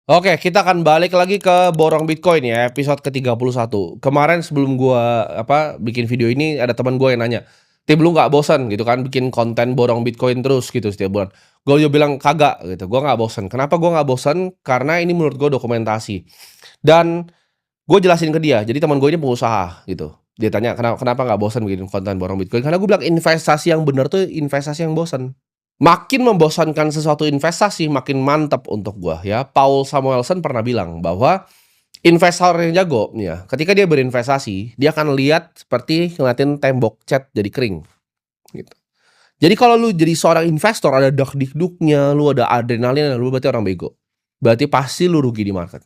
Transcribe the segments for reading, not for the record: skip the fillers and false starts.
Oke, kita akan balik lagi ke borong Bitcoin ya, episode ke-31. Kemarin sebelum gua, bikin video ini ada teman gua yang nanya, "Tim, lu nggak bosan gitu kan bikin konten borong Bitcoin terus gitu setiap bulan?" Gua juga bilang, "Kagak," gitu, "gua nggak bosan." Kenapa gua nggak bosan? Karena ini menurut gua dokumentasi. Dan gue jelasin ke dia, jadi teman gue ini pengusaha gitu. Dia tanya, kenapa nggak bosan bikin konten borong Bitcoin?" Karena gue bilang investasi yang benar tuh investasi yang bosan. Makin membosankan sesuatu investasi, makin mantap untuk gua ya. Paul Samuelson pernah bilang bahwa investor yang jago nih ya, ketika dia berinvestasi, dia akan lihat seperti ngeliatin tembok cat jadi kering, gitu. Jadi kalau lu jadi seorang investor ada dak-dikduknya, lu ada adrenalin, lu berarti orang bego. Berarti pasti lu rugi di market.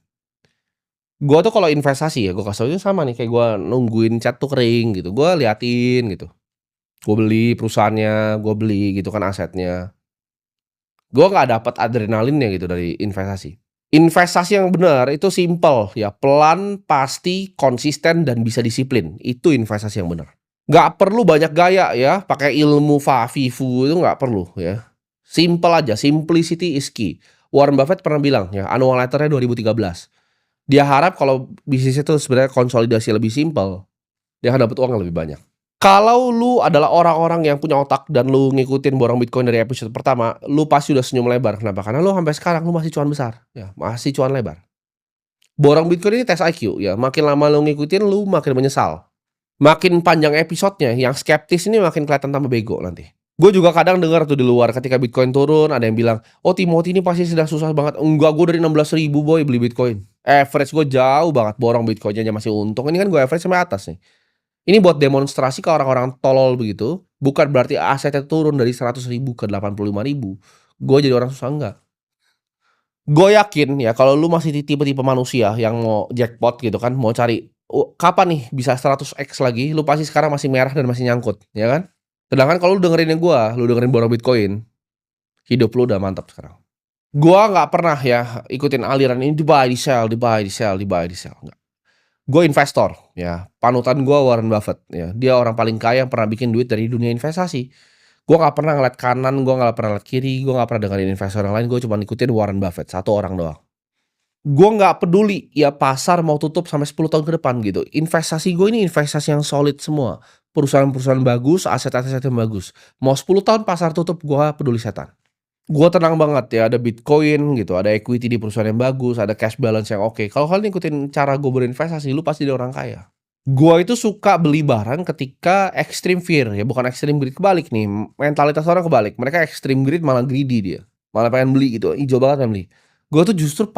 Gua tuh kalau investasi ya, gua kasih taunya sama nih, kayak gua nungguin cat tuh kering gitu, gua liatin gitu. Gua beli perusahaannya, gua beli gitu kan asetnya. Gua nggak dapat adrenalinnya gitu dari investasi. Investasi yang benar itu simpel ya, pelan, pasti, konsisten, dan bisa disiplin. Itu investasi yang benar. Nggak perlu banyak gaya ya, pakai ilmu Fafifu itu nggak perlu ya. Simple aja, simplicity is key. Warren Buffett pernah bilang ya, annual letter-nya 2013. Dia harap kalau bisnisnya itu sebenarnya konsolidasi lebih simpel, dia akan dapat uang yang lebih banyak. Kalau lu adalah orang-orang yang punya otak dan lu ngikutin borong Bitcoin dari episode pertama, lu pasti udah senyum lebar. Kenapa? Karena lu sampai sekarang lu masih cuan besar, ya, masih cuan lebar. Borong Bitcoin ini tes IQ ya, makin lama lu ngikutin lu makin menyesal. Makin panjang episodenya, yang skeptis ini makin kelihatan tambah bego nanti. Gue juga kadang dengar tuh di luar ketika Bitcoin turun ada yang bilang, "Oh, Timothy ini pasti sedang susah banget." Enggak, gue dari 16.000 boy beli Bitcoin. Average gue jauh banget borong Bitcoin-nya aja masih untung. Ini kan gue average sampai atas nih. Ini buat demonstrasi ke orang-orang tolol begitu, bukan berarti asetnya turun dari 100.000 ke 85.000. Gue jadi orang susah, enggak. Gue yakin ya kalau lu masih tipe-tipe manusia yang mau jackpot gitu kan, mau cari, kapan nih bisa 100x lagi, lu pasti sekarang masih merah dan masih nyangkut, ya kan? Sedangkan kalau lu dengerin yang gua, lu dengerin borong Bitcoin, hidup lu udah mantap sekarang. Gua nggak pernah ya ikutin aliran ini di-buy, di-sell, di-buy, di-sell, di-buy, di-sell, enggak. Gue investor ya, panutan gue Warren Buffett ya, dia orang paling kaya yang pernah bikin duit dari dunia investasi. Gue nggak pernah ngeliat kanan, gue nggak pernah ngeliat kiri, gue nggak pernah dengerin investor yang lain, gue cuma ngikutin Warren Buffett, satu orang doang. Gue nggak peduli ya pasar mau tutup sampai 10 tahun ke depan gitu, investasi gue ini investasi yang solid semua, perusahaan-perusahaan bagus, aset-aset yang bagus. Mau 10 tahun pasar tutup, gue peduli setan. Gue tenang banget ya, ada Bitcoin gitu, ada equity di perusahaan yang bagus, ada cash balance yang oke. Kalau kalian ikutin cara gue berinvestasi, lu pasti jadi orang kaya. Gua itu suka beli barang ketika extreme fear ya, bukan extreme greed. Kebalik nih, mentalitas orang kebalik. Mereka extreme greed malah greedy dia, malah pengen beli gitu, ijo banget pengen beli. Gua tuh justru